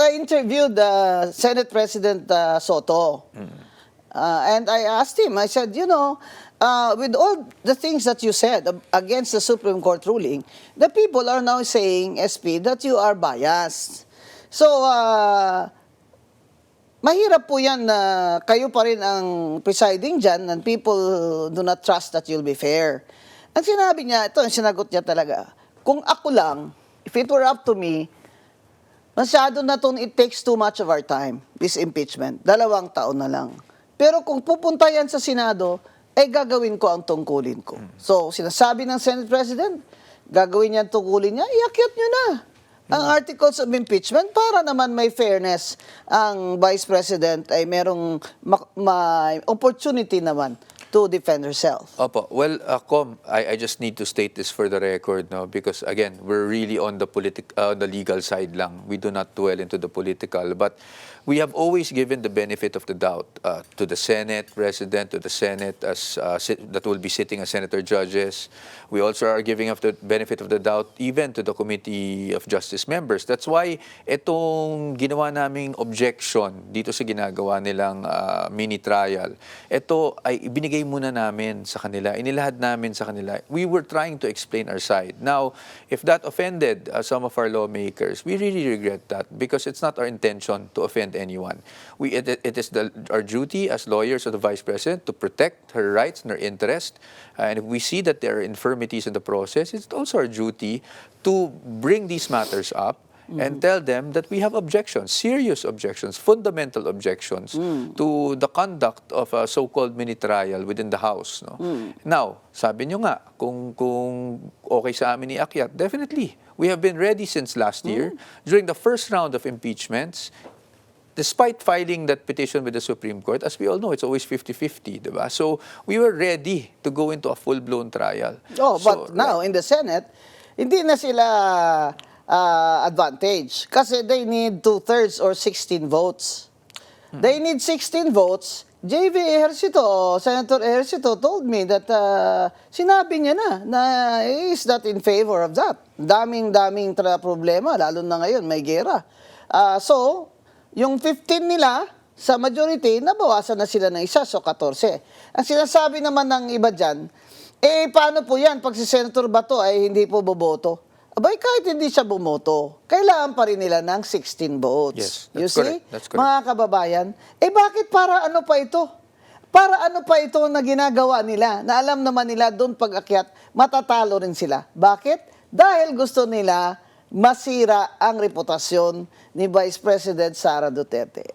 I interviewed Senate President Soto. And I asked him, I said, you know, with all the things that you said against the Supreme Court ruling, the people are now saying, SP, that you are biased. So, mahirap po yan na kayo pa rin ang presiding dyan and people do not trust that you'll be fair. Ang sinabi niya, ito ang sinagot niya talaga, kung ako lang, if it were up to me, masyado na itong it takes too much of our time, this impeachment. 2 taon na lang. Pero kung pupunta yan sa Senado, ay gagawin ko ang tungkulin ko. So, sinasabi ng Senate President, gagawin niya ang tungkulin niya, iakyat niyo na ang articles of impeachment para naman may fairness ang Vice President ay merong opportunity naman to defend herself. Opo. Well, I just need to state this for the record, no, because again, we're really on the legal side lang. We do not dwell into the political, but we have always given the benefit of the doubt to the Senate President, to the Senate as that will be sitting as senator judges. We also are giving of the benefit of the doubt even to the Committee of Justice members. That's why itong ginawa naming objection dito sa ginagawa nilang mini trial, ito ay ibinigay muna namin sa kanila, inilahad namin sa kanila. We were trying to explain our side. Now, if that offended some of our lawmakers, we really regret that because it's not our intention to offend anyone. It is our duty as lawyers of the Vice President to protect her rights and her interest. And if we see that there are infirmities in the process, it's also our duty to bring these matters up and tell them that we have objections, serious objections, fundamental objections to the conduct of a so-called mini trial within the House. No? Now, sabi nyo nga, kung okay sa amin i-akyat, definitely. We have been ready since last year. During the first round of impeachments, despite filing that petition with the Supreme Court, as we all know, it's always 50-50, diba? So, we were ready to go into a full-blown trial. Oh, but now, in the Senate, hindi na sila advantage. Kasi they need 2/3 or 16 votes. They need 16 votes. JV Ejercito, Senator Ejercito told me that sinabi niya na he is not in favor of that. Daming problema, lalo na ngayon, may gera. So, yung 15 nila, sa majority, nabawasan na sila ng isa, so 14. Ang sinasabi naman ng iba dyan, paano po yan pag si Senator Bato ay hindi po boboto? Abay, kahit hindi siya bumoto, kailangan pa rin nila ng 16 votes. Yes, you that's see? correct. That's correct. Mga kababayan, bakit para ano pa ito? Para ano pa ito na ginagawa nila? Na alam naman nila doon pag-akyat, matatalo rin sila. Bakit? Dahil gusto nila masira ang reputasyon ni Vice President Sara Duterte.